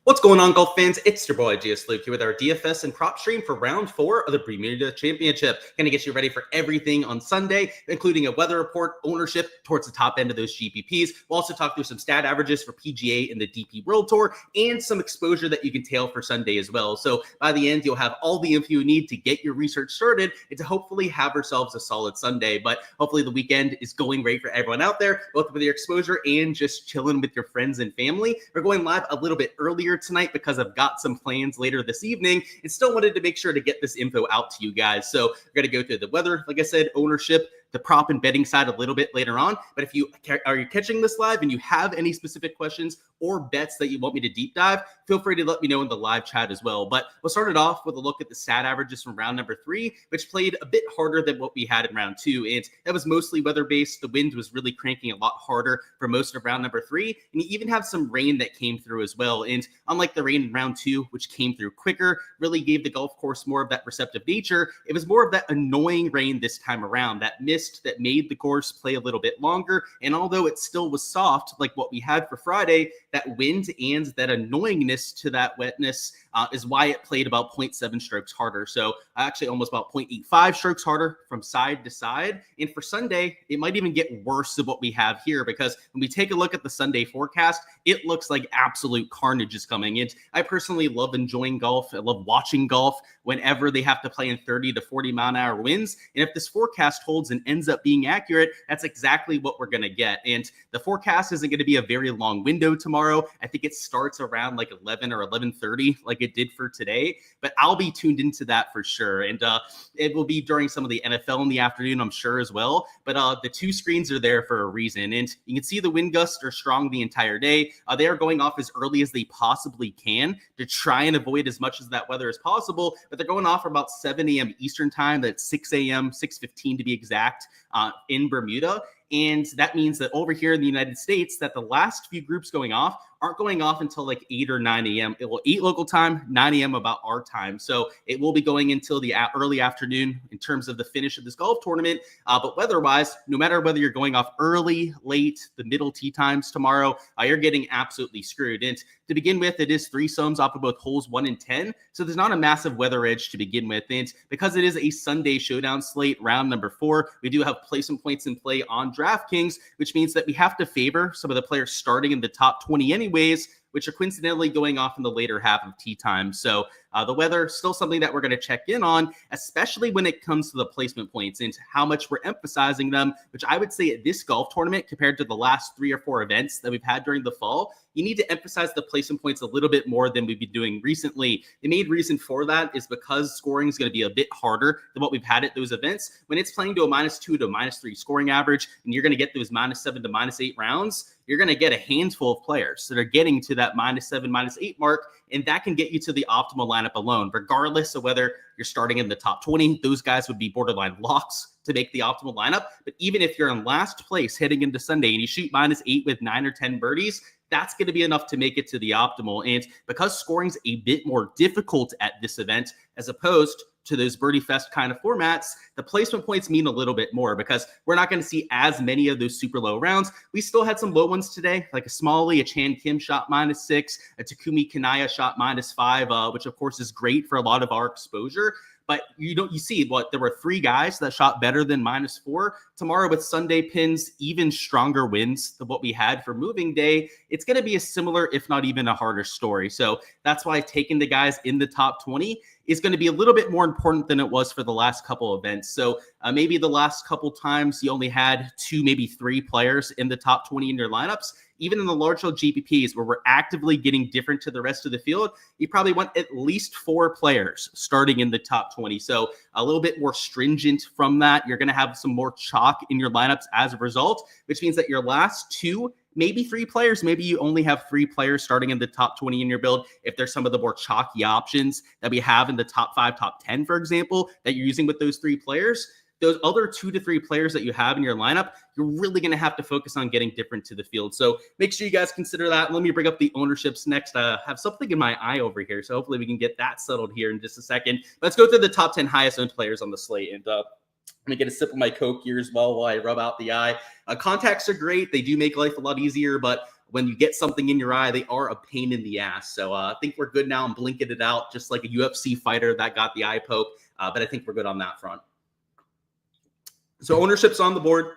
What's going on, golf fans? It's your boy Gsluke here with our DFS and prop stream for round 4 of the Bermuda Championship. Going to get you ready for everything on Sunday, including a weather report, ownership towards the top end of those GPPs. We'll also talk through some stat averages for PGA and the DP World Tour, and some exposure that you can tail for Sunday as well. So by the end, you'll have all the info you need to get your research started and to hopefully have ourselves a solid Sunday. But hopefully the weekend is going great for everyone out there, both with your exposure and just chilling with your friends and family. We're going live a little bit earlier tonight because I've got some plans later this evening and still wanted to make sure to get this info out to you guys. So we're going to go through the weather, like I said, ownership, the prop and betting side a little bit later on. But if you are catching this live and you have any specific questions or bets that you want me to deep dive, feel free to let me know in the live chat as well. But we'll start it off with a look at the stat averages from round number 3, which played a bit harder than what we had in round 2. And that was mostly weather-based. The wind was really cranking a lot harder for most of round number 3. And you even have some rain that came through as well. And unlike the rain in round 2, which came through quicker, really gave the golf course more of that receptive nature, it was more of that annoying rain this time around, that mist that made the course play a little bit longer. And although it still was soft, like what we had for Friday, that wind and that annoyingness to that wetness is why it played about 0.7 strokes harder. So actually almost about 0.85 strokes harder from side to side. And for Sunday, it might even get worse than what we have here, because when we take a look at the Sunday forecast, it looks like absolute carnage is coming. And I personally love enjoying golf. I love watching golf whenever they have to play in 30 to 40 mile an hour winds. And if this forecast holds and ends up being accurate, that's exactly what we're going to get. And the forecast isn't going to be a very long window tomorrow. I think it starts around like 11 or 11:30, like it did for today, but I'll be tuned into that for sure. And it will be during some of the NFL in the afternoon, I'm sure as well. But the two screens are there for a reason. And you can see the wind gusts are strong the entire day. They are going off as early as they possibly can to try and avoid as much of that weather as possible. But they're going off for about 7 a.m. Eastern time. That's 6 a.m., 6:15 to be exact, in Bermuda. And that means that over here in the United States, that the last few groups going off aren't going off until like 8 or 9 a.m. It will 8 local time, 9 a.m. about our time. So it will be going until the early afternoon in terms of the finish of this golf tournament. But weather-wise, no matter whether you're going off early, late, the middle tee times tomorrow, you're getting absolutely screwed. And to begin with, it is 3 sums off of both holes 1 and 10. So there's not a massive weather edge to begin with. And because it is a Sunday showdown slate, round number 4, we do have placement points in play on Draftkings, which means that we have to favor some of the players starting in the top 20 anyways, which are coincidentally going off in the later half of tee time. So the weather is still something that we're going to check in on, especially when it comes to the placement points and how much we're emphasizing them, which I would say at this golf tournament compared to the last 3 or 4 events that we've had during the fall, you need to emphasize the placement points a little bit more than we've been doing recently. The main reason for that is because scoring is going to be a bit harder than what we've had at those events. When it's playing to a -2 to -3 scoring average, and you're going to get those -7 to -8 rounds, you're going to get a handful of players that are getting to that -7, -8 mark, and that can get you to the optimal lineup alone, regardless of whether you're starting in the top 20. Those guys would be borderline locks to make the optimal lineup. But even if you're in last place heading into Sunday and you shoot -8 with 9 or 10 birdies, that's going to be enough to make it to the optimal. And because scoring's a bit more difficult at this event, as opposed to those birdie fest kind of formats, the placement points mean a little bit more because we're not going to see as many of those super low rounds. We still had some low ones today, like a Smalley, a Chan Kim shot -6, a Takumi Kanaya shot -5, which of course is great for a lot of our exposure. But you see what there were 3 guys that shot better than -4. Tomorrow with Sunday pins, even stronger winds than what we had for moving day, it's going to be a similar, if not even a harder story. So that's why taking the guys in the top 20 is going to be a little bit more important than it was for the last couple of events. So maybe the last couple times you only had 2, maybe 3 players in the top 20 in your lineups. Even in the larger GPPs where we're actively getting different to the rest of the field, you probably want at least 4 players starting in the top 20. So a little bit more stringent from that. You're going to have some more chalk in your lineups as a result, which means that your last 2, maybe 3 players, maybe you only have 3 players starting in the top 20 in your build. If there's some of the more chalky options that we have in the top 5, top 10, for example, that you're using with those 3 players, those other 2 to 3 players that you have in your lineup, you're really going to have to focus on getting different to the field. So make sure you guys consider that. Let me bring up the ownerships next. I have something in my eye over here, so hopefully we can get that settled here in just a second. Let's go through the top 10 highest owned players on the slate. And I'm going to get a sip of my Coke here as well while I rub out the eye. Contacts are great. They do make life a lot easier, but when you get something in your eye, they are a pain in the ass. So I think we're good now. I'm blinking it out just like a UFC fighter that got the eye poke. But I think we're good on that front. So ownership's on the board.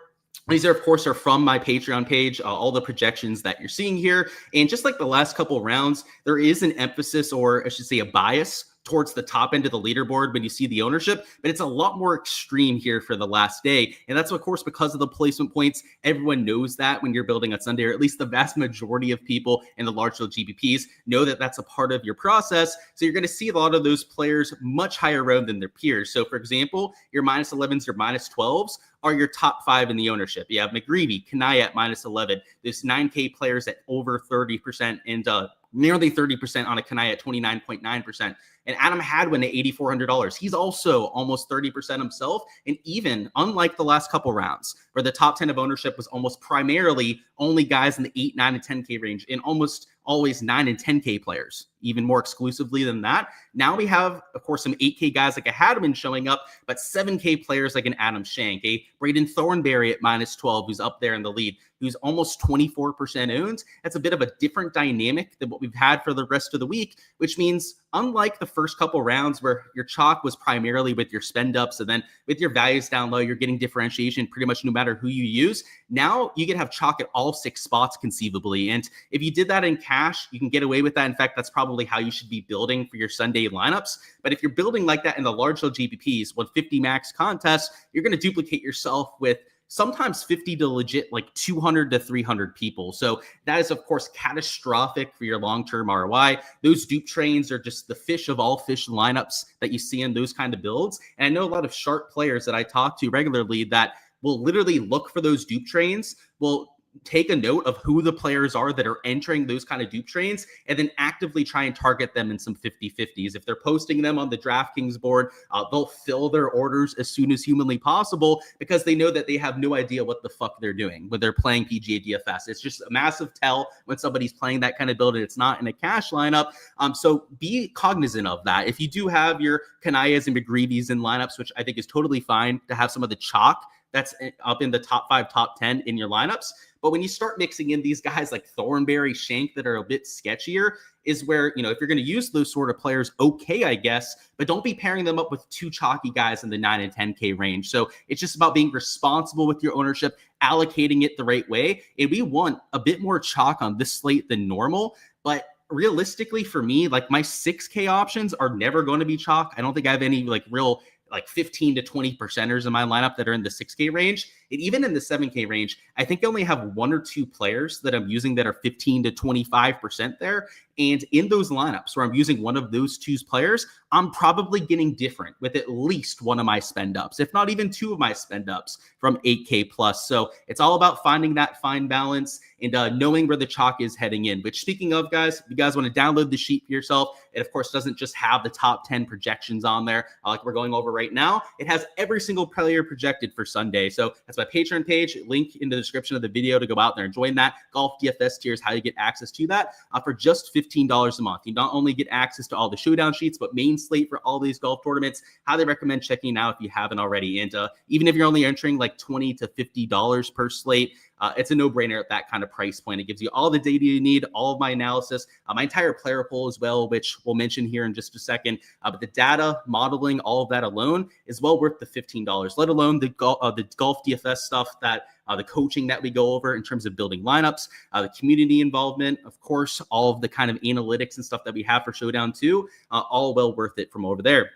These are, of course, are from my Patreon page, all the projections that you're seeing here. And just like the last couple of rounds, there is an emphasis, or I should say a bias, towards the top end of the leaderboard when you see the ownership, but it's a lot more extreme here for the last day. And that's, of course, because of the placement points. Everyone knows that when you're building on Sunday, or at least the vast majority of people in the large field GPPs know that that's a part of your process. So you're going to see a lot of those players much higher round than their peers. So, for example, your minus 11s, your minus 12s are your top 5 in the ownership. You have McGreevy, Kanaya at minus 11. There's 9K players at over 30% and nearly 30% on a Kanaya at 29.9%. And Adam Hadwin at $8,400. He's also almost 30% himself. And even unlike the last couple rounds, where the top 10 of ownership was almost primarily only guys in the 8, 9, and 10K range, and almost always 9 and 10K players, even more exclusively than that. Now we have, of course, some 8K guys like a Hadwin showing up, but 7K players like an Adam Shank, a Braden Thornberry at minus 12, who's up there in the lead, who's almost 24% owned. That's a bit of a different dynamic than what we've had for the rest of the week, which means unlike the first couple rounds where your chalk was primarily with your spend ups, and then with your values down low, you're getting differentiation pretty much no matter who you use. Now you can have chalk at all 6 spots conceivably. And if you did that in cash, you can get away with that. In fact, that's probably how you should be building for your Sunday lineups. But if you're building like that in the large field GPPs, 150 max contests, you're going to duplicate yourself with sometimes 50 to legit like 200 to 300 people. So that is, of course, catastrophic for your long-term ROI. Those dupe trains are just the fish of all fish lineups that you see in those kind of builds. And I know a lot of sharp players that I talk to regularly that will literally look for those dupe trains, will take a note of who the players are that are entering those kind of dupe trains, and then actively try and target them in some 50-50s. If they're posting them on the Draftkings board, they'll fill their orders as soon as humanly possible because they know that they have no idea what the fuck they're doing when they're playing PGA DFS. It's just a massive tell when somebody's playing that kind of build and it's not in a cash lineup. So be cognizant of that. If you do have your Kanayas and McGreevy's in lineups, which I think is totally fine to have some of the chalk that's up in the top 5, top 10 in your lineups. But when you start mixing in these guys like Thornberry, Shank that are a bit sketchier is where, you know, if you're going to use those sort of players, okay, I guess, but don't be pairing them up with 2 chalky guys in the 9 and 10K range. So it's just about being responsible with your ownership, allocating it the right way. And we want a bit more chalk on this slate than normal, but realistically for me, like my 6K options are never going to be chalk. I don't think I have any like real like 15 to 20 percenters in my lineup that are in the 6K range. And even in the 7K range, I think I only have 1 or 2 players that I'm using that are 15 to 25% there. And in those lineups where I'm using one of those 2 players, I'm probably getting different with at least one of my spend ups, if not even 2 of my spend ups from 8K plus. So it's all about finding that fine balance and knowing where the chalk is heading in. Which, speaking of, guys, if you guys want to download the sheet for yourself, it of course doesn't just have the top 10 projections on there like we're going over right now. It has every single player projected for Sunday. So that's my Patreon page, link in the description of the video to go out there and join that. Golf DFS tier is how you get access to that for just $15 a month. You not only get access to all the showdown sheets, but main slate for all these golf tournaments. Highly recommend checking out if you haven't already. And even if you're only entering like $20 to $50 per slate, it's a no-brainer at that kind of price point. It gives you all the data you need, all of my analysis, my entire player pool as well, which we'll mention here in just a second. But the data, modeling, all of that alone is well worth the $15, let alone the golf DFS stuff that the coaching that we go over in terms of building lineups, the community involvement, of course, all of the kind of analytics and stuff that we have for Showdown too, all well worth it from over there.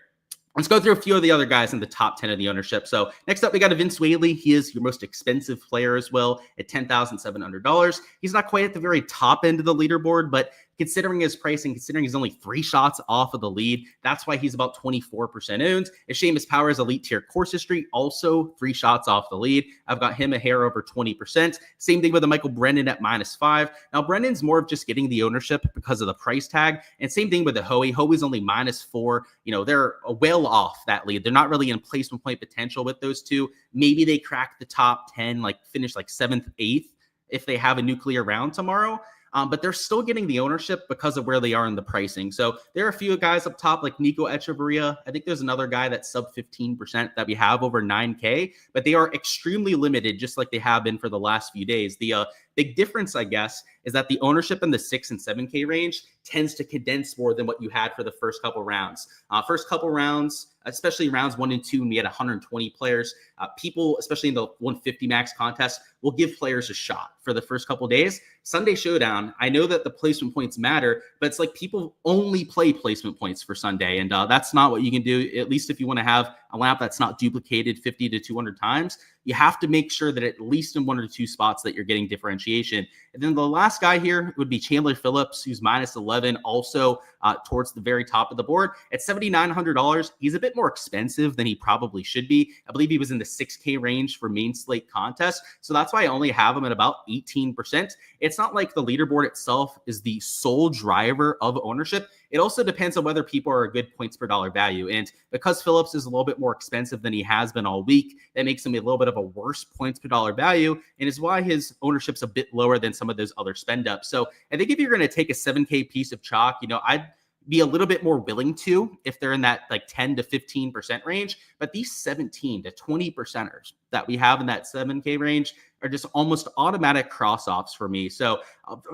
Let's go through a few of the other guys in the top 10 of the ownership. So next up, we got a Vince Whaley. He is your most expensive player as well at $10,700. He's not quite at the very top end of the leaderboard, but considering his pricing, considering he's only 3 shots off of the lead, that's why he's about 24% owned. As Seamus Power's elite tier course history, also 3 shots off the lead. I've got him a hair over 20%. Same thing with a Michael Brennan at -5. Now, Brennan's more of just getting the ownership because of the price tag. And same thing with the Hoey. Hoey's only -4. You know, they're well off that lead. They're not really in placement point potential with those 2. Maybe they crack the top 10, like finish like 7th, 8th if they have a nuclear round tomorrow. But they're still getting the ownership because of where they are in the pricing. So there are a few guys up top like Nico Echeverria. I think there's another guy that's sub 15% that we have over 9K, but they are extremely limited, just like they have been for the last few days. The Big difference, I guess, is that the ownership in the 6 and 7K range tends to condense more than what you had for the first couple rounds. First couple rounds, especially rounds 1 and 2, when we had 120 players, people, especially in the 150 max contest, will give players a shot for the first couple days. Sunday Showdown, I know that the placement points matter, but it's like people only play placement points for Sunday, and that's not what you can do, at least if you want to have a lineup that's not duplicated 50 to 200 times. You have to make sure that at least in 1 or 2 spots that you're getting differentiation. And then the last guy here would be Chandler Phillips, who's minus 11, also towards the very top of the board. At $7,900, he's a bit more expensive than he probably should be. I believe he was in the 6K range for main slate contests, so that's why I only have him at about 18%. It's not like the leaderboard itself is the sole driver of ownership. It also depends on whether people are a good points per dollar value. And because Phillips is a little bit more expensive than he has been all week, that makes him a little bit of a worse points per dollar value, and is why his ownership's a bit lower than some of those other spend ups. So I think if you're going to take a 7K piece of chalk, I'd be a little bit more willing to if they're in that like 10 to 15% range. But these 17 to 20%ers that we have in that 7K range are just almost automatic cross-offs for me. So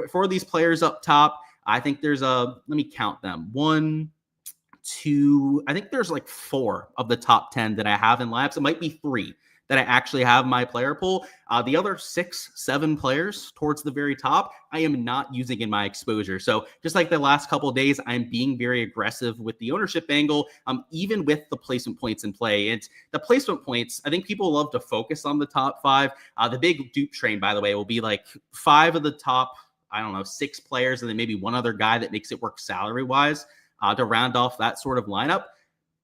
for these players up top, I think there's let me count them. 1, 2, I think there's like 4 of the top 10 that I have in laps. It might be 3 that I actually have in my player pool. The other 6, 7 players towards the very top, I am not using in my exposure. So just like the last couple of days, I'm being very aggressive with the ownership angle, even with the placement points in play. And the placement points, I think people love to focus on the top 5. The big dupe train, by the way, will be like 5 of the top, 6 players, and then maybe one other guy that makes it work salary-wise to round off that sort of lineup.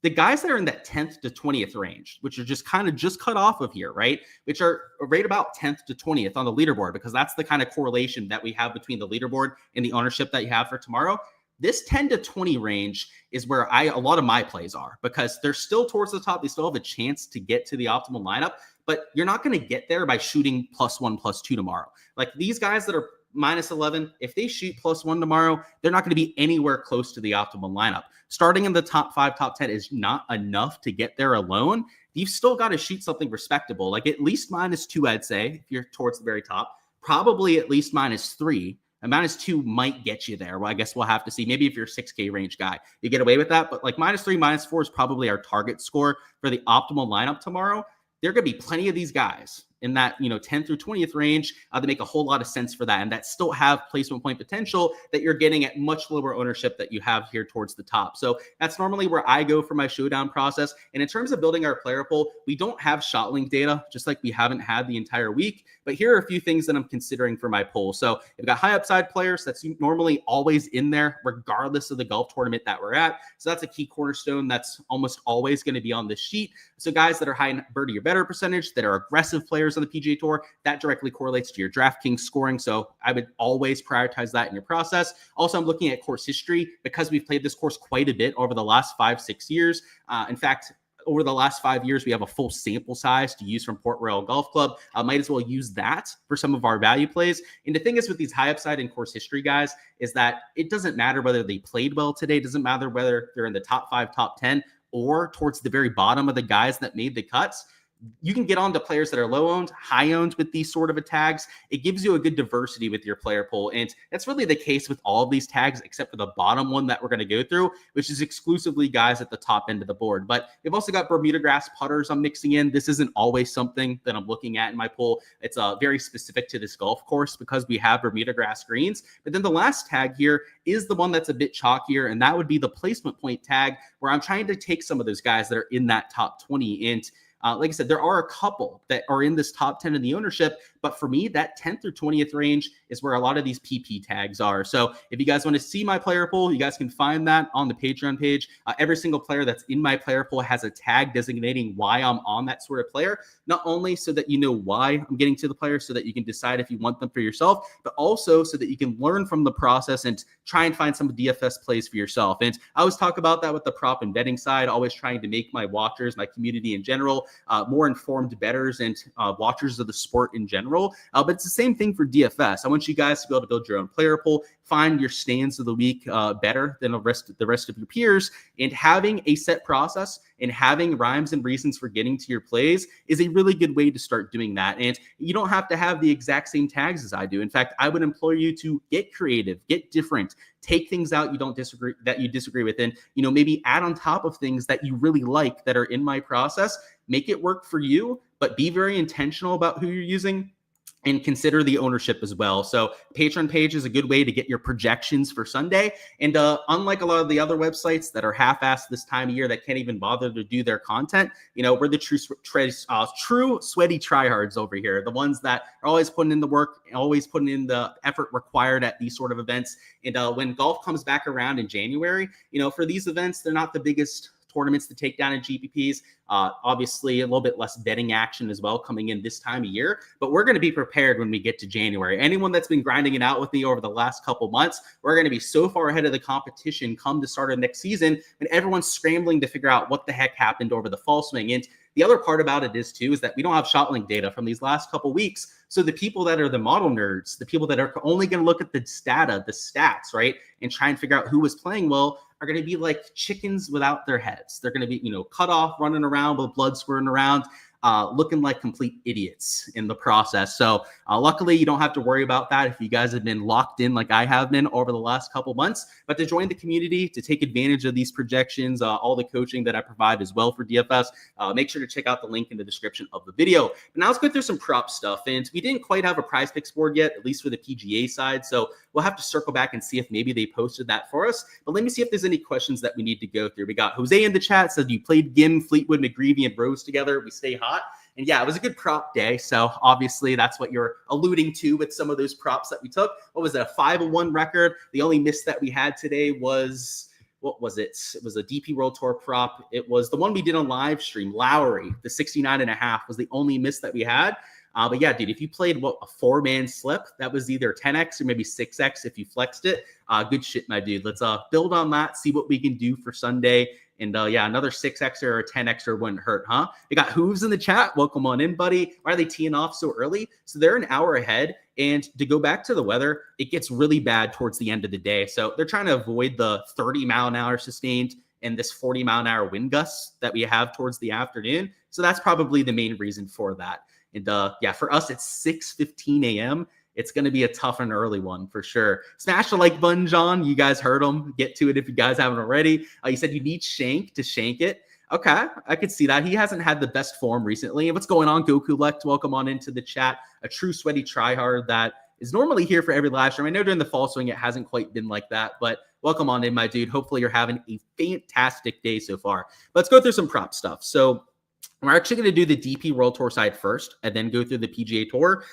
The guys that are in that 10th to 20th range, which are just kind of just cut off of here, right? Which are right about 10th to 20th on the leaderboard, because that's the kind of correlation that we have between the leaderboard and the ownership that you have for tomorrow. This 10 to 20 range is where a lot of my plays are, because they're still towards the top. They still have a chance to get to the optimal lineup, but you're not going to get there by shooting +1, +2 tomorrow. Like these guys that are minus 11, if they shoot +1 tomorrow, they're not going to be anywhere close to the optimal lineup. Starting in the top 5, top 10 is not enough to get there alone. You've still got to shoot something respectable, like at least -2, I'd say, if you're towards the very top, probably at least -3. And -2 might get you there. Well, I guess we'll have to see. Maybe if you're a 6K range guy, you get away with that. But like -3, -4 is probably our target score for the optimal lineup tomorrow. There are going to be plenty of these guys in that 10 through 20th range to make a whole lot of sense for that, and that still have placement point potential that you're getting at much lower ownership that you have here towards the top. So that's normally where I go for my showdown process. And in terms of building our player pool, we don't have shot link data, just like we haven't had the entire week. But here are a few things that I'm considering for my pool. So we've got high upside players. That's normally always in there, regardless of the golf tournament that we're at. So that's a key cornerstone that's almost always going to be on this sheet. So guys that are high birdie or better percentage, that are aggressive players on the PGA Tour, that directly correlates to your Draftkings scoring. So I would always prioritize that in your process. Also, I'm looking at course history, because we've played this course quite a bit over the last 5-6 years. In fact, over the last 5 years, we have a full sample size to use from Port Royal Golf Club. Might as well use that for some of our value plays. And the thing is with these high upside and course history guys is that it doesn't matter whether they played well today. It doesn't matter whether they're in the top 5, top 10, or towards the very bottom of the guys that made the cuts. You can get on to players that are low owned, high owned with these sort of tags. It gives you a good diversity with your player pool. And that's really the case with all of these tags, except for the bottom one that we're going to go through, which is exclusively guys at the top end of the board. But we've also got Bermuda grass putters I'm mixing in. This isn't always something that I'm looking at in my pool. It's very specific to this golf course because we have Bermuda grass greens. But then the last tag here is the one that's a bit chalkier, and that would be the placement point tag, where I'm trying to take some of those guys that are in that top 20. And like I said, there are a couple that are in this top 10 in the ownership, but for me, that 10th or 20th range is where a lot of these PP tags are. So if you guys want to see my player pool, you guys can find that on the Patreon page. Every single player that's in my player pool has a tag designating why I'm on that sort of player, not only so that you know why I'm getting to the player so that you can decide if you want them for yourself, but also so that you can learn from the process and try and find some DFS plays for yourself. And I always talk about that with the prop and betting side, always trying to make my watchers, my community in general, more informed bettors and watchers of the sport in general. general. But it's the same thing for DFS. I want you guys to be able to build your own player pool, find your stands of the week better than the rest of your peers, and having a set process and having rhymes and reasons for getting to your plays is a really good way to start doing that. And you don't have to have the exact same tags as I do. In fact, I would implore you to get creative, get different, take things out you disagree with, and maybe add on top of things that you really like that are in my process. Make it work for you, but be very intentional about who you're using. And consider the ownership as well. So Patreon page is a good way to get your projections for Sunday. And unlike a lot of the other websites that are half-assed this time of year that can't even bother to do their content, we're the true sweaty tryhards over here. The ones that are always putting in the work, always putting in the effort required at these sort of events. And when golf comes back around in January, for these events, they're not the biggest tournaments to take down in GPPs. Obviously, a little bit less betting action as well coming in this time of year, but we're going to be prepared when we get to January. Anyone that's been grinding it out with me over the last couple months, we're going to be so far ahead of the competition come the start of next season when everyone's scrambling to figure out what the heck happened over the fall swing. And the other part about it is that we don't have shot link data from these last couple weeks. So the people that are the model nerds, the people that are only going to look at the stats, right, and try and figure out who was playing well, are going to be like chickens without their heads. They're going to be, cut off, running around with blood squirting around, looking like complete idiots in the process. So luckily, you don't have to worry about that if you guys have been locked in like I have been over the last couple months. But to join the community, to take advantage of these projections, all the coaching that I provide as well for DFS, make sure to check out the link in the description of the video. But now let's go through some prop stuff. And we didn't quite have a prize picks board yet, at least for the PGA side. So we'll have to circle back and see if maybe they posted that for us. But let me see if there's any questions that we need to go through. We got Jose in the chat, said you played Gim, Fleetwood, McGreevy, and Rose together. We stay hot. And yeah, it was a good prop day. So obviously that's what you're alluding to with some of those props that we took. What was it? A 5-1 record. The only miss that we had today was, what was it? It was a DP World Tour prop. It was the one we did on live stream. Lowry, the 69.5 was the only miss that we had. But yeah, dude, if you played a 4-man slip, that was either 10x or maybe 6x if you flexed it. Good shit, my dude. Let's build on that, see what we can do for Sunday. And yeah, another 6x or a 10x wouldn't hurt, huh? We got Hooves in the chat. Welcome on in, buddy. Why are they teeing off so early? So they're an hour ahead. And to go back to the weather, it gets really bad towards the end of the day. So they're trying to avoid the 30-mile-an-hour sustained and this 40-mile-an-hour wind gusts that we have towards the afternoon. So that's probably the main reason for that. And yeah, for us, it's 6:15 a.m. It's going to be a tough and early one for sure. Smash the like button, John. You guys heard him. Get to it if you guys haven't already. You said you need Shank to shank it. Okay, I could see that. He hasn't had the best form recently. And what's going on, Goku Lect? Welcome on into the chat. A true sweaty tryhard that is normally here for every live stream. I know during the fall swing it hasn't quite been like that, but welcome on in, my dude. Hopefully you're having a fantastic day so far. Let's go through some prop stuff. So we're actually going to do the DP World Tour side first and then go through the PGA Tour,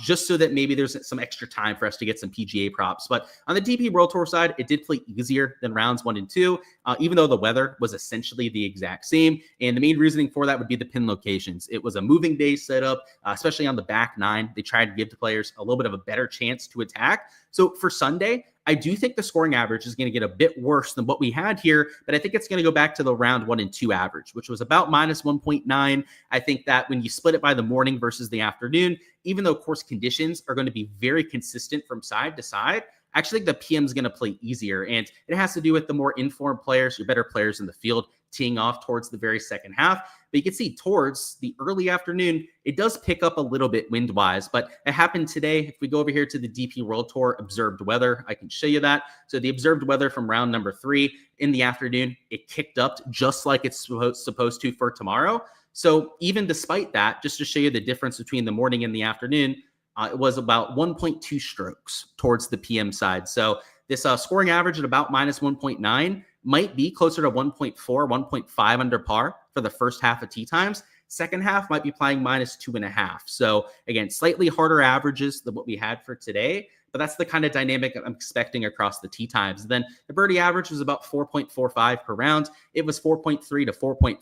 just so that maybe there's some extra time for us to get some PGA props. But on the DP World Tour side, it did play easier than rounds 1 and 2, even though the weather was essentially the exact same. And the main reasoning for that would be the pin locations. It was a moving day setup, especially on the back 9. They tried to give the players a little bit of a better chance to attack. So for Sunday, I do think the scoring average is going to get a bit worse than what we had here, but I think it's going to go back to the round 1 and 2 average, which was about minus 1.9. I think that when you split it by the morning versus the afternoon, even though course conditions are going to be very consistent from side to side, I actually think the PM is going to play easier. And it has to do with the more informed players, your better players in the field, teeing off towards the very second half. But you can see towards the early afternoon, it does pick up a little bit wind-wise, but it happened today. If we go over here to the DP World Tour observed weather, I can show you that. So the observed weather from round number 3 in the afternoon, it kicked up just like it's supposed to for tomorrow. So even despite that, just to show you the difference between the morning and the afternoon, it was about 1.2 strokes towards the PM side. So this scoring average at about minus 1.9 might be closer to 1.4, 1.5 under par for the first half of tee times. Second half might be playing minus 2.5. So again, slightly harder averages than what we had for today, but that's the kind of dynamic I'm expecting across the tee times. Then the birdie average was about 4.45 per round. It was 4.3 to 4.4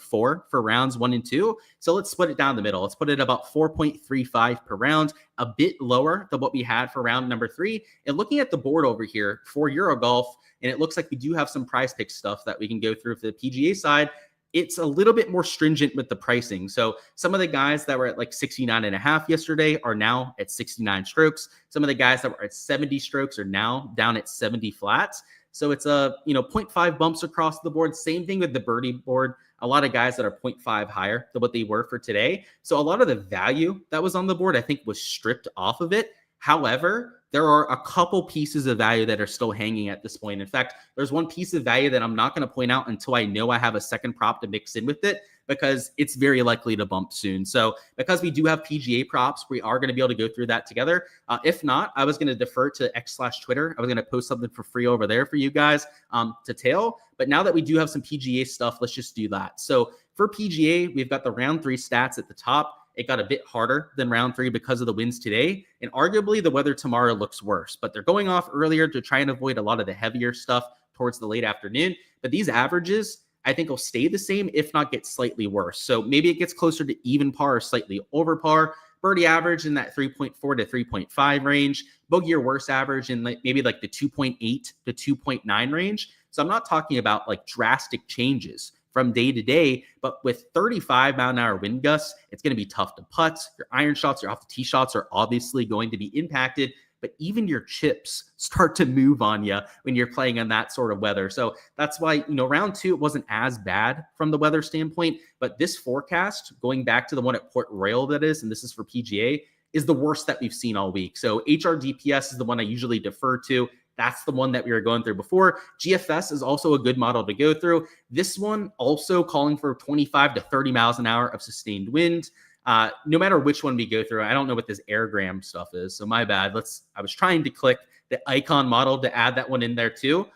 for rounds 1 and 2. So let's split it down the middle. Let's put it about 4.35 per round, a bit lower than what we had for round number 3. And looking at the board over here for Eurogolf, and it looks like we do have some prize pick stuff that we can go through for the PGA side. it's a little bit more stringent with the pricing. So some of the guys that were at like 69.5 yesterday are now at 69 strokes. Some of the guys that were at 70 strokes are now down at 70 flats. So it's a, 0.5 bumps across the board. Same thing with the birdie board. A lot of guys that are 0.5 higher than what they were for today. So a lot of the value that was on the board, I think, was stripped off of it. However, there are a couple pieces of value that are still hanging at this point. In fact, there's one piece of value that I'm not going to point out until I know I have a second prop to mix in with it, because it's very likely to bump soon. So because we do have PGA props, we are going to be able to go through that together. If not, I was going to defer to X/Twitter. I was going to post something for free over there for you guys to tail. But now that we do have some PGA stuff, let's just do that. So for PGA, we've got the round 3 stats at the top. It got a bit harder than round 3 because of the winds today. And arguably the weather tomorrow looks worse, but they're going off earlier to try and avoid a lot of the heavier stuff towards the late afternoon. But these averages, I think, will stay the same, if not get slightly worse. So maybe it gets closer to even par or slightly over par. Birdie average in that 3.4 to 3.5 range. Bogey or worse average in maybe like the 2.8 to 2.9 range. So I'm not talking about like drastic changes from day to day, but with 35-mile-an-hour wind gusts, it's going to be tough to putt. Your iron shots, your off the tee shots are obviously going to be impacted, but even your chips start to move on you when you're playing on that sort of weather. So that's why, round 2, it wasn't as bad from the weather standpoint, but this forecast, going back to the one at Port Royal that is, and this is for PGA, is the worst that we've seen all week. So HRDPS is the one I usually defer to. That's the one that we were going through before. GFS is also a good model to go through. This one also calling for 25 to 30 miles an hour of sustained wind. No matter which one we go through, I don't know what this airgram stuff is, so my bad. I was trying to click the icon model to add that one in there too.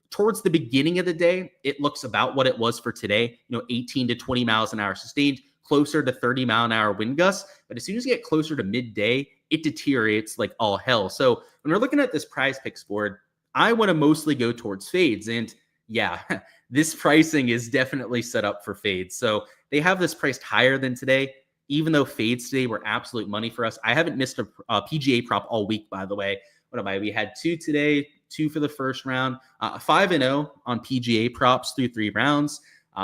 Towards the beginning of the day, it looks about what it was for today, 18 to 20 miles an hour sustained, closer to 30-mile-an-hour wind gusts. But as soon as you get closer to midday, it deteriorates like all hell. So when we're looking at this prize picks board, I want to mostly go towards fades. And yeah, this pricing is definitely set up for fades. So they have this priced higher than today, even though fades today were absolute money for us. I haven't missed a PGA prop all week, by the way. What am I? We had 2 today, 2 for the first round, 5-0 on PGA props through 3 rounds.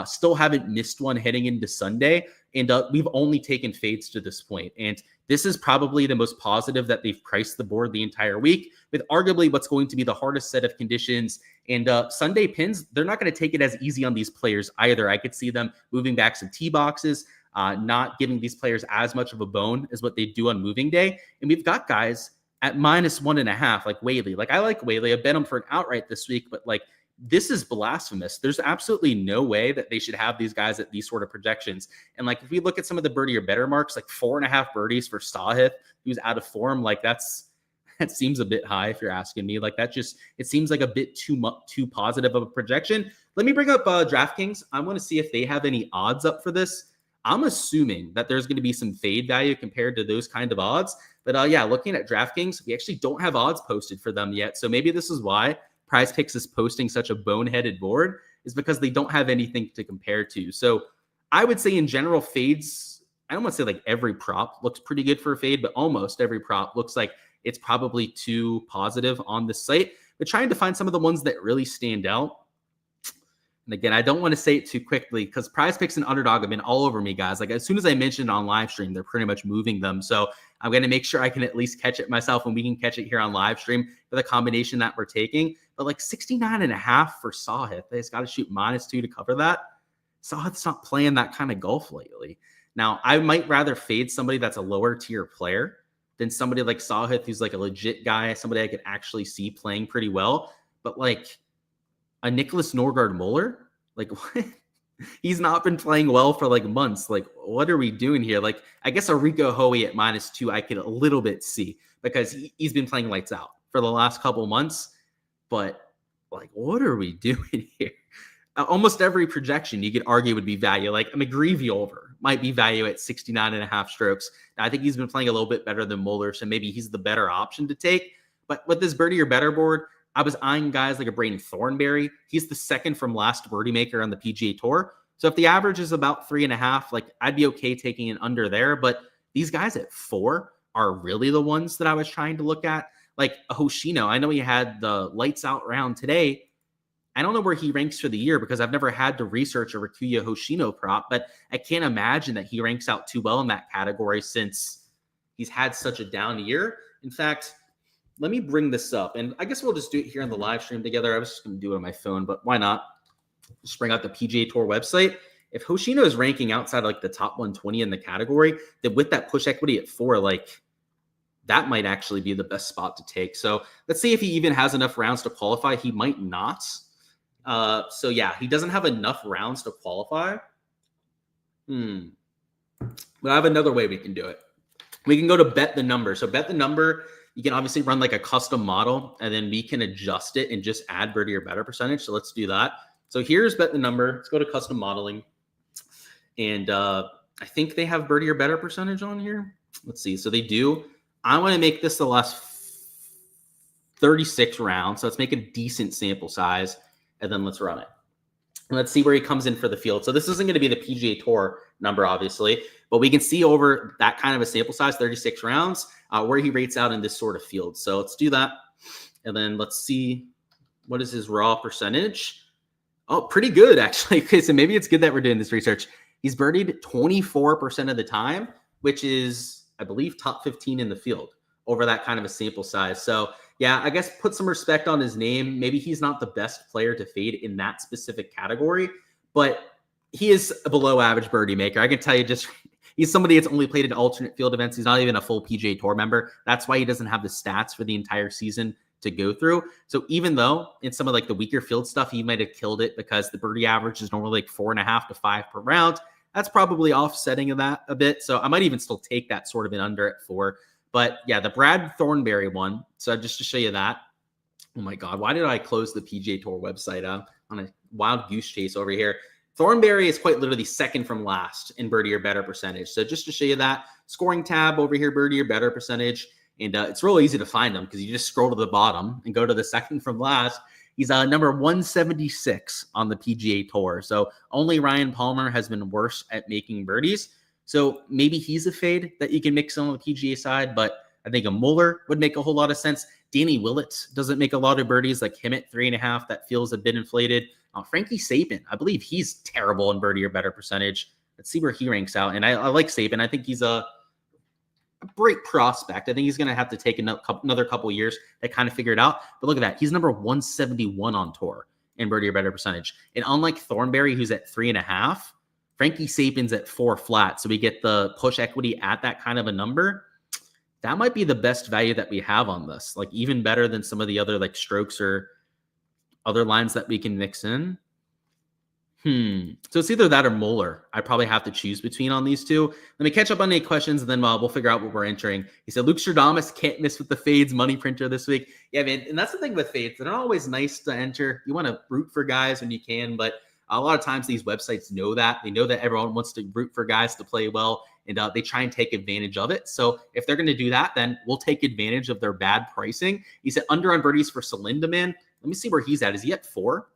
Still haven't missed one heading into Sunday. And we've only taken fades to this point. And this is probably the most positive that they've priced the board the entire week, with arguably what's going to be the hardest set of conditions. And Sunday pins, they're not going to take it as easy on these players either. I could see them moving back some tee boxes, not giving these players as much of a bone as what they do on moving day. And we've got guys at -1.5, like Whaley. Like, I like Whaley. I bet him for an outright this week, but like, this is blasphemous. There's absolutely no way that they should have these guys at these sort of projections. And like, if we look at some of the birdie or better marks, like 4.5 birdies for Sahith, who's out of form, like that seems a bit high if you're asking me. Like, it seems like a bit too positive of a projection. Let me bring up Draftkings. I want to see if they have any odds up for this. I'm assuming that there's going to be some fade value compared to those kind of odds. But yeah, looking at Draftkings, we actually don't have odds posted for them yet. So maybe this is why Prize Picks is posting such a boneheaded board, is because they don't have anything to compare to. So I would say in general, fades, I don't want to say like every prop looks pretty good for a fade, but almost every prop looks like it's probably too positive on the site. But trying to find some of the ones that really stand out. And again, I don't want to say it too quickly because Prize Picks and Underdog have been all over me, guys. Like, as soon as I mentioned on live stream, they're pretty much moving them. So I'm going to make sure I can at least catch it myself, and we can catch it here on live stream for the combination that we're taking. But like 69.5 for Sahith, they just got to shoot -2 to cover that. Sahith's not playing that kind of golf lately. Now, I might rather fade somebody that's a lower tier player than somebody like Sahith, who's like a legit guy, somebody I could actually see playing pretty well. But like a Nicholas Norgard-Muller, like what? He's not been playing well for like months. Like, what are we doing here? Like, I guess a Rico Hoey at -2, I could a little bit see because he's been playing lights out for the last couple months. But like, what are we doing here? Almost every projection you could argue would be value. Like a McGreevy over might be value at 69.5 strokes. Now, I think he's been playing a little bit better than Muller, so maybe he's the better option to take. But with this birdie or better board, I was eyeing guys like a Braden Thornberry. He's the second from last birdie maker on the PGA Tour. So if the average is about 3.5, like I'd be okay taking an under there. But these guys at 4 are really the ones that I was trying to look at. Like a Hoshino, I know he had the lights out round today. I don't know where he ranks for the year because I've never had to research a Rikuya Hoshino prop, but I can't imagine that he ranks out too well in that category since he's had such a down year. In fact, let me bring this up, and I guess we'll just do it here on the live stream together. I was just going to do it on my phone, but why not? Just bring out the PGA Tour website. If Hoshino is ranking outside like the top 120 in the category, then with that push equity at 4, like that might actually be the best spot to take. So let's see if he even has enough rounds to qualify. He might not. So yeah, he doesn't have enough rounds to qualify. But I have another way we can do it. We can go to bet the number. So bet the number, you can obviously run like a custom model, and then we can adjust it and just add birdie or better percentage. So let's do that. So here's bet the number. Let's go to custom modeling. And I think they have birdie or better percentage on here. Let's see. So they do. I want to make this the last 36 rounds. So let's make a decent sample size, and then let's run it. And let's see where he comes in for the field. So this isn't going to be the PGA Tour number, obviously, but we can see over that kind of a sample size, 36 rounds, where he rates out in this sort of field. So let's do that. And then let's see, what is his raw percentage? Oh, pretty good, actually. Okay, so maybe it's good that we're doing this research. He's birdied 24% of the time, which is, I believe, top 15 in the field over that kind of a sample size. So yeah, I guess put some respect on his name. Maybe he's not the best player to fade in that specific category, but he is a below average birdie maker. I can tell you, just he's somebody that's only played in alternate field events. He's not even a full PGA Tour member. That's why he doesn't have the stats for the entire season to go through. So even though in some of like the weaker field stuff, he might have killed it because the birdie average is normally like 4.5 to 5 per round. That's probably offsetting of that a bit. So I might even still take that sort of an under at 4. But yeah, the Brad Thornberry one. So just to show you that. Oh my God, why did I close the PGA Tour website on a wild goose chase over here? Thornberry is quite literally second from last in birdie or better percentage. So just to show you that, scoring tab over here, birdie or better percentage. And it's real easy to find them because you just scroll to the bottom and go to the second from last. He's number 176 on the PGA Tour. So only Ryan Palmer has been worse at making birdies. So maybe he's a fade that you can mix on the PGA side, but I think a Muller would make a whole lot of sense. Danny Willett doesn't make a lot of birdies like him at 3.5. That feels a bit inflated. Frankie Sapin, I believe he's terrible in birdie or better percentage. Let's see where he ranks out. And I like Sapin. I think he's a great prospect. I think he's going to have to take another couple years to kind of figure it out. But look at that. He's number 171 on tour in birdie or better percentage. And unlike Thornberry, who's at 3.5, Frankie Sapin's at 4 flat. So we get the push equity at that kind of a number. That might be the best value that we have on this. Like even better than some of the other like strokes or other lines that we can mix in. So it's either that or Muller. I probably have to choose between on these two. Let me catch up on any questions, and then we'll figure out what we're entering. He said, Luke Stradamus can't miss with the fades money printer this week. Yeah, man. And that's the thing with fades. They're not always nice to enter. You want to root for guys when you can, but a lot of times these websites know that. They know that everyone wants to root for guys to play well, and they try and take advantage of it. So if they're going to do that, then we'll take advantage of their bad pricing. He said under on birdies for Celinda, man. Let me see where he's at. Is he at 4?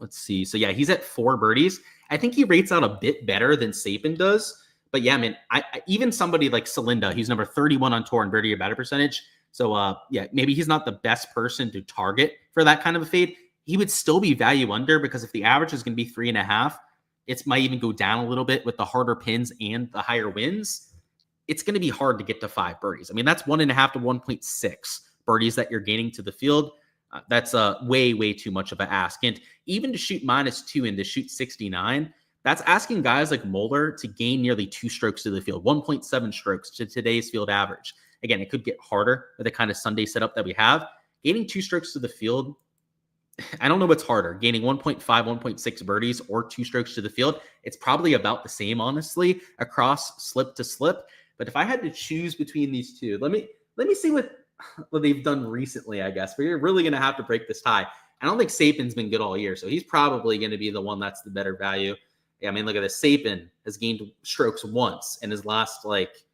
Let's see. So yeah, he's at 4 birdies. I think he rates out a bit better than Sapin does. But yeah, man, I even somebody like Celinda, he's number 31 on tour in birdie or better percentage. So yeah, maybe he's not the best person to target for that kind of a fade. He would still be value under because if the average is going to be 3.5, it might even go down a little bit with the harder pins and the higher wins. It's going to be hard to get to 5 birdies. I mean, that's 1.5 to 1.6 birdies that you're gaining to the field. That's way, way too much of an ask. And even to shoot -2 and to shoot 69, that's asking guys like Muller to gain nearly 2 strokes to the field, 1.7 strokes to today's field average. Again, it could get harder with the kind of Sunday setup that we have. Gaining 2 strokes to the field, I don't know what's harder, gaining 1.5, 1.6 birdies or 2 strokes to the field. It's probably about the same, honestly, across slip to slip. But if I had to choose between these two, let me see what they've done recently, I guess. But you're really going to have to break this tie. I don't think Sapin's been good all year, so he's probably going to be the one that's the better value. Yeah, I mean, look at this. Sapin has gained strokes once in his last, like,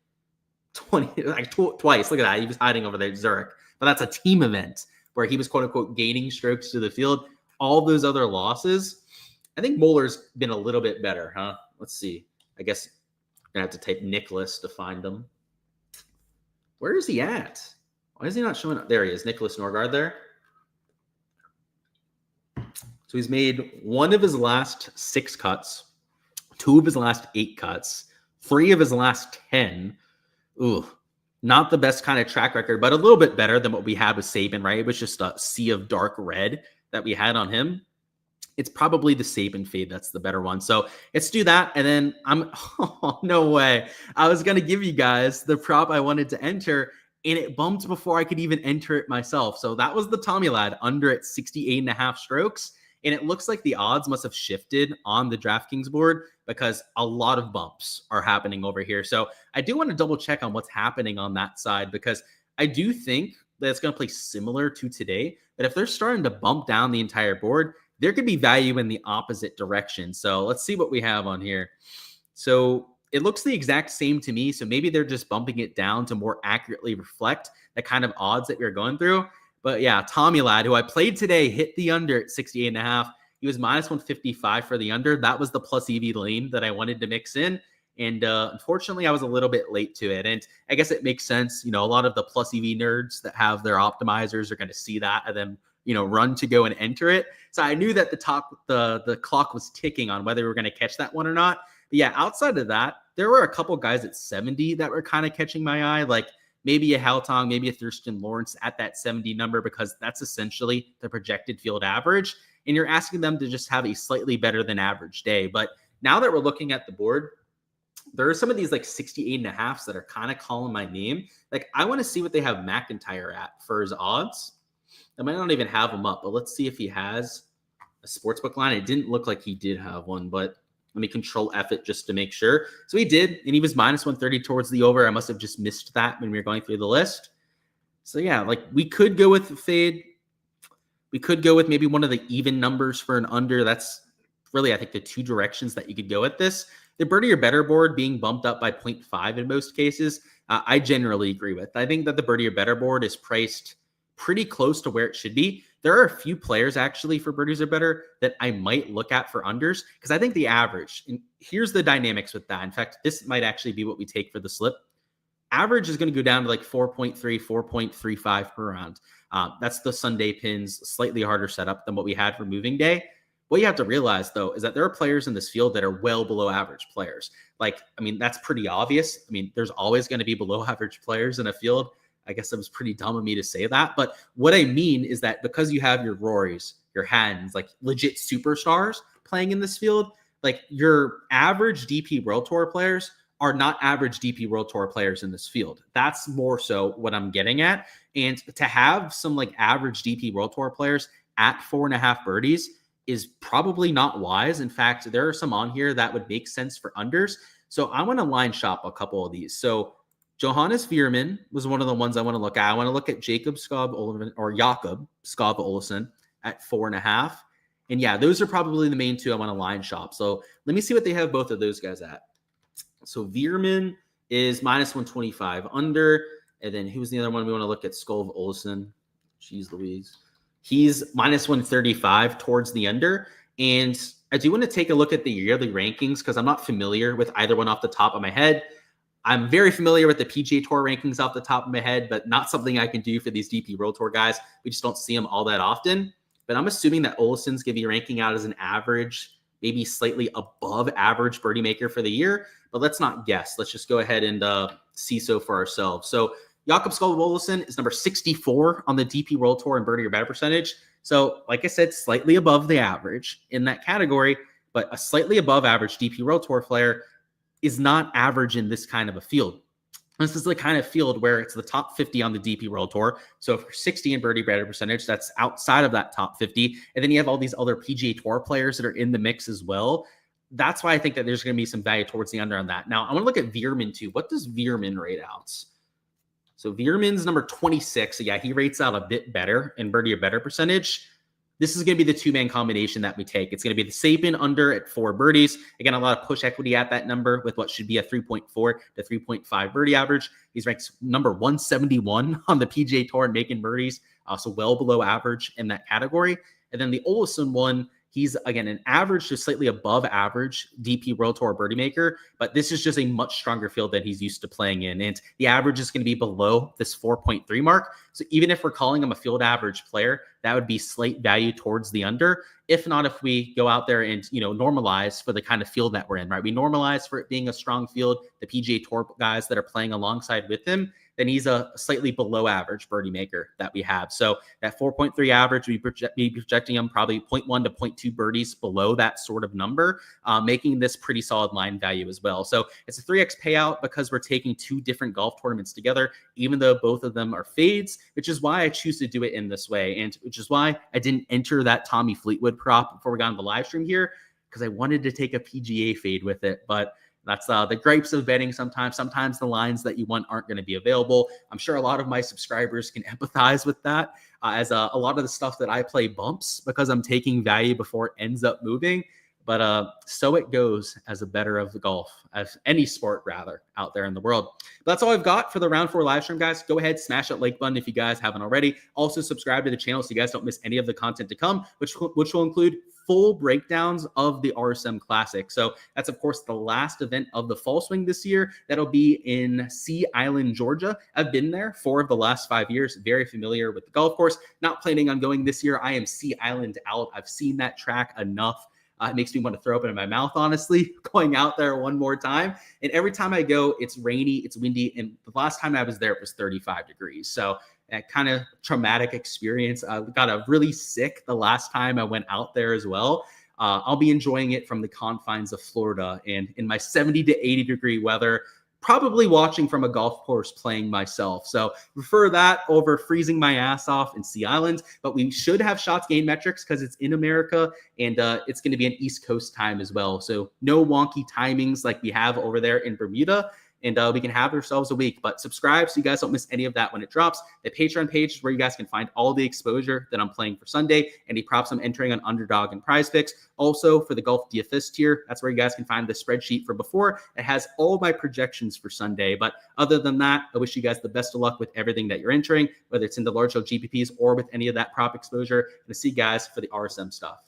20, like twice. Look at that. He was hiding over there at Zurich. But that's a team event where he was, quote-unquote, gaining strokes to the field. All those other losses, I think Muller's been a little bit better, huh? Let's see. I guess I'm going to have to type Nicholas to find them. Where is he at? Why is he not showing up? There he is, Nicholas Norgard there. So he's made one of his last 6 cuts, 2 of his last 8 cuts, 3 of his last 10. Ooh, not the best kind of track record, but a little bit better than what we had with Saban, right? It was just a sea of dark red that we had on him. It's probably the Saban fade that's the better one. So let's do that. And then oh, no way. I was going to give you guys the prop I wanted to enter, and it bumped before I could even enter it myself. So that was the Tommy Lad under at 68.5 strokes. And it looks like the odds must have shifted on the DraftKings board because a lot of bumps are happening over here. So I do want to double check on what's happening on that side, because I do think that it's going to play similar to today. But if they're starting to bump down the entire board, there could be value in the opposite direction. So let's see what we have on here. So it looks the exact same to me. So maybe they're just bumping it down to more accurately reflect the kind of odds that we're going through. But yeah, Tommy Lad, who I played today, hit the under at 68.5. He was minus 155 for the under. That was the plus EV lane that I wanted to mix in. And unfortunately, I was a little bit late to it. And I guess it makes sense. You know, a lot of the plus EV nerds that have their optimizers are going to see that and then, you know, run to go and enter it. So I knew that the clock was ticking on whether we were going to catch that one or not. But yeah, outside of that, there were a couple guys at 70 that were kind of catching my eye, like maybe a Heltong, maybe a Thurston Lawrence at that 70 number, because that's essentially the projected field average. And you're asking them to just have a slightly better than average day. But now that we're looking at the board, there are some of these like 68.5s that are kind of calling my name. Like I want to see what they have McIntyre at for his odds. I might not even have him up, but let's see if he has a sportsbook line. It didn't look like he did have one, but let me control F it just to make sure. So he did, and he was minus 130 towards the over. I must have just missed that when we were going through the list. So yeah, like we could go with the fade. We could go with maybe one of the even numbers for an under. That's really, I think, the 2 directions that you could go at this. The birdie or better board being bumped up by 0.5 in most cases, I generally agree with. I think that the birdie or better board is priced pretty close to where it should be. There are a few players actually for birdies or better that I might look at for unders, because I think the average, and here's the dynamics with that. In fact, this might actually be what we take for the slip. Average is going to go down to like 4.3, 4.35 per round. That's the Sunday pins, slightly harder setup than what we had for moving day. What you have to realize, though, is that there are players in this field that are well below average players. Like, I mean, that's pretty obvious. I mean, there's always going to be below average players in a field. I guess it was pretty dumb of me to say that. But what I mean is that because you have your Rorys, your Haddons, like legit superstars playing in this field, like your average DP World Tour players are not average DP World Tour players in this field. That's more so what I'm getting at. And to have some like average DP World Tour players at 4.5 birdies is probably not wise. In fact, there are some on here that would make sense for unders. So I want to line shop a couple of these. So Johannes Veerman was one of the ones I want to look at. I want to look at Jakob Skov Olesen at 4.5. And yeah, those are probably the main 2 I want to line shop. So let me see what they have both of those guys at. So Veerman is minus 125 under. And then who's the other one we want to look at? Skov Olesen. Jeez Louise. He's minus 135 towards the under. And I do want to take a look at the yearly rankings because I'm not familiar with either one off the top of my head. I'm very familiar with the PGA Tour rankings off the top of my head, but not something I can do for these DP World Tour guys. We just don't see them all that often. But I'm assuming that Olesen's going to be ranking out as an average, maybe slightly above average birdie maker for the year. But let's not guess. Let's just go ahead and see so for ourselves. So Jakob Skov Olesen is number 64 on the DP World Tour in birdie or better percentage. So like I said, slightly above the average in that category, but a slightly above average DP World Tour player is not average in this kind of a field. This is the kind of field where it's the top 50 on the DP World Tour. So if you're 60 in birdie better percentage, that's outside of that top 50. And then you have all these other PGA Tour players that are in the mix as well. That's why I think that there's going to be some value towards the under on that. Now, I want to look at Veerman too. What does Veerman rate out? So Veerman's number 26. So yeah, he rates out a bit better in birdie or better percentage. This is going to be the 2-man combination that we take. It's going to be the Saban under at 4 birdies. Again, a lot of push equity at that number with what should be a 3.4 to 3.5 birdie average. He's ranked number 171 on the PGA Tour in making birdies, so well below average in that category. And then the Olesen one He's, again, an average to slightly above average DP World Tour birdie maker, but this is just a much stronger field than he's used to playing in. And the average is going to be below this 4.3 mark. So even if we're calling him a field average player, that would be slight value towards the under. If not, if we go out there and, normalize for the kind of field that we're in, right? We normalize for it being a strong field, the PGA Tour guys that are playing alongside with him, then he's a slightly below average birdie maker that we have. So that 4.3 average, we be projecting him probably 0.1 to 0.2 birdies below that sort of number, making this pretty solid line value as well. So it's a 3x payout because we're taking two different golf tournaments together, even though both of them are fades, which is why I choose to do it in this way. And which is why I didn't enter that Tommy Fleetwood prop before we got on the live stream here, because I wanted to take a PGA fade with it. But that's the gripes of betting sometimes. Sometimes the lines that you want aren't going to be available. I'm sure a lot of my subscribers can empathize with that, as a lot of the stuff that I play bumps because I'm taking value before it ends up moving. But so it goes as a bettor of the golf, as any sport rather, out there in the world. But that's all I've got for the round 4 live stream, guys. Go ahead, smash that like button if you guys haven't already. Also subscribe to the channel so you guys don't miss any of the content to come, which will include full breakdowns of the RSM Classic. So that's, of course, the last event of the fall swing this year. That'll be in Sea Island, Georgia. I've been there 4 of the last 5 years, very familiar with the golf course. Not planning on going this year. I am Sea Island out. I've seen that track enough. It makes me want to throw up in my mouth, honestly, going out there one more time. And every time I go, it's rainy, it's windy. And the last time I was there, it was 35 degrees. So that kind of traumatic experience. I got really sick the last time I went out there as well. I'll be enjoying it from the confines of Florida and in my 70 to 80 degree weather, probably watching from a golf course playing myself. So prefer that over freezing my ass off in Sea Island. But we should have shots gained metrics because it's in America and it's going to be an East Coast time as well. So no wonky timings like we have over there in Bermuda. And we can have ourselves a week. But subscribe so you guys don't miss any of that when it drops. The Patreon page is where you guys can find all the exposure that I'm playing for Sunday, any props I'm entering on Underdog and Prize Picks. Also, for the Golf DFS tier, that's where you guys can find the spreadsheet for before. It has all my projections for Sunday. But other than that, I wish you guys the best of luck with everything that you're entering, whether it's in the large GPPs or with any of that prop exposure. And I'll see you guys for the RSM stuff.